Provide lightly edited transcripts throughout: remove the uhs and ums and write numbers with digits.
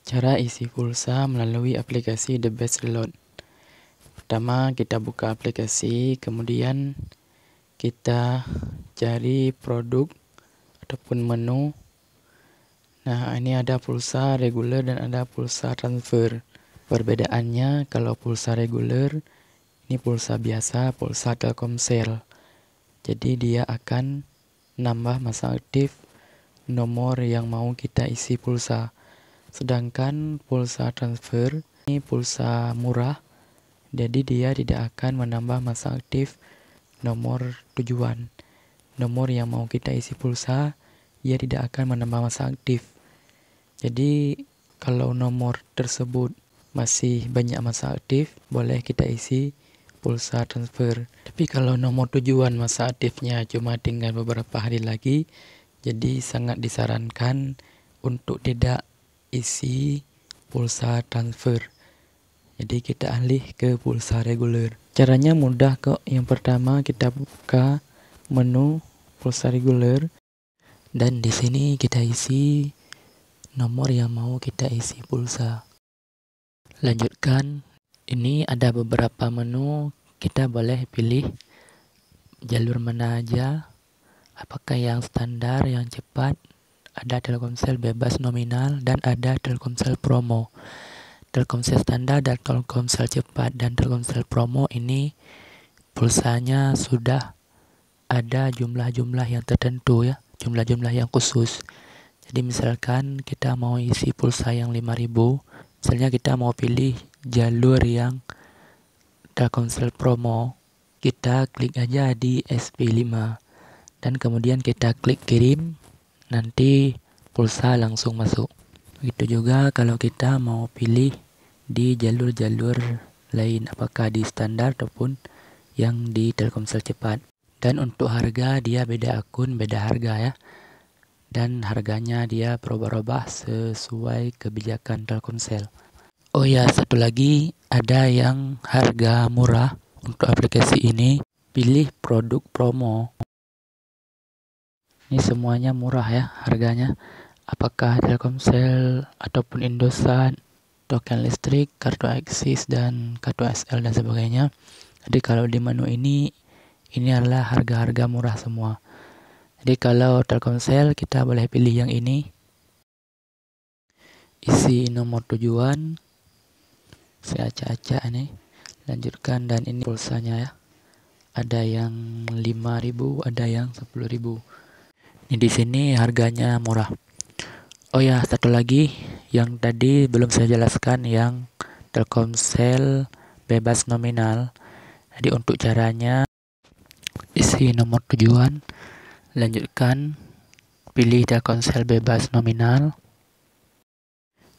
Cara isi pulsa melalui aplikasi The Best Reload. Pertama, kita buka aplikasi, kemudian kita cari produk ataupun menu. Nah, ini ada pulsa reguler dan ada pulsa transfer. Perbedaannya, kalau pulsa reguler, ini pulsa biasa, pulsa Telkomsel. Jadi dia akan nambah masa aktif nomor yang mau kita isi pulsa. Sedangkan pulsa transfer ini pulsa murah, jadi dia tidak akan menambah masa aktif nomor tujuan. Nomor yang mau kita isi pulsa, dia tidak akan menambah masa aktif. Jadi kalau nomor tersebut masih banyak masa aktif, boleh kita isi pulsa transfer. Tapi kalau nomor tujuan masa aktifnya cuma tinggal beberapa hari lagi, jadi sangat disarankan untuk tidak isi pulsa transfer. Jadi kita alih ke pulsa reguler. Caranya mudah kok. Yang pertama kita buka menu pulsa reguler dan di sini kita isi nomor yang mau kita isi pulsa. Lanjutkan. Ini ada beberapa menu, kita boleh pilih jalur mana aja. Apakah yang standar, yang cepat, ada Telkomsel bebas nominal, dan ada Telkomsel promo. Telkomsel standar dan Telkomsel cepat dan Telkomsel promo ini pulsanya sudah ada jumlah-jumlah yang tertentu ya, jumlah-jumlah yang khusus. Jadi misalkan kita mau isi pulsa yang 5.000, misalnya kita mau pilih jalur yang Telkomsel promo, kita klik aja di SP5 dan kemudian kita klik kirim. Nanti pulsa langsung masuk. Begitu juga kalau kita mau pilih di jalur-jalur lain, apakah di standar ataupun yang di Telkomsel cepat. Dan untuk harga dia beda akun, beda harga ya. Dan harganya dia berubah-ubah sesuai kebijakan Telkomsel. Oh ya, satu lagi, ada yang harga murah. Untuk aplikasi ini, pilih produk promo. Ini semuanya murah ya harganya. Apakah Telkomsel ataupun Indosat, token listrik, kartu Axis dan kartu SL dan sebagainya. Jadi kalau di menu ini adalah harga-harga murah semua. Jadi kalau Telkomsel kita boleh pilih yang ini. Isi nomor tujuan. Saya acak-acak ini. Lanjutkan dan ini pulsanya ya. Ada yang 5.000, ada yang 10.000. Ini di sini harganya murah. Oh ya, satu lagi yang tadi belum saya jelaskan, yang Telkomsel bebas nominal. Jadi untuk caranya, isi nomor tujuan, lanjutkan, pilih Telkomsel bebas nominal.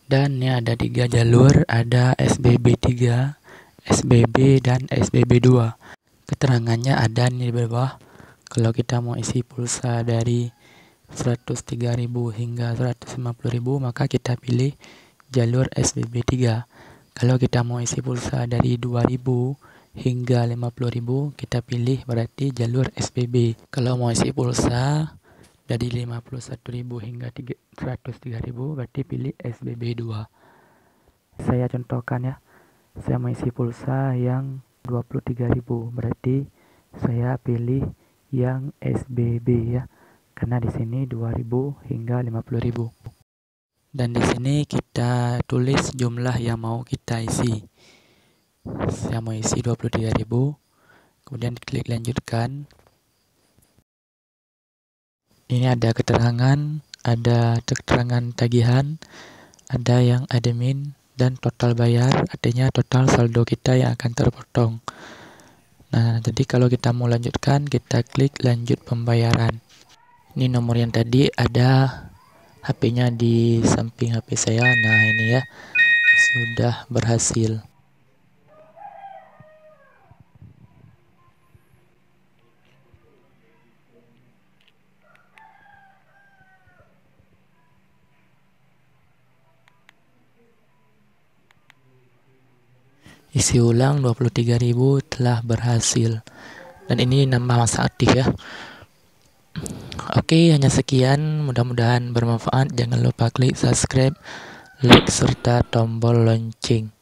Dan ini ada 3 jalur, ada SBB 3, SBB dan SBB 2. Keterangannya ada nih di bawah. Kalau kita mau isi pulsa dari 103.000 hingga 150.000, maka kita pilih jalur SBB 3. Kalau kita mau isi pulsa dari 2.000 hingga 50.000, kita pilih berarti jalur SBB. Kalau mau isi pulsa dari 51.000 hingga 103.000, berarti pilih SBB 2. Saya contohkan ya. Saya mau isi pulsa yang 23.000, berarti saya pilih yang SBB ya. Karena di sini 2.000 hingga 50.000. Dan di sini kita tulis jumlah yang mau kita isi. Saya mau isi 23.000. Kemudian klik lanjutkan. Ini ada keterangan, ada keterangan tagihan, ada yang admin dan total bayar, artinya total saldo kita yang akan terpotong. Nah, jadi kalau kita mau lanjutkan, kita klik lanjut pembayaran. Ini nomor yang tadi ada HP-nya di samping HP saya. Nah, ini ya, sudah berhasil. Isi ulang 23.000 telah berhasil. Dan ini nambah masa aktif ya. Oke, hanya sekian. Mudah-mudahan bermanfaat. Jangan lupa klik subscribe, like serta tombol lonceng.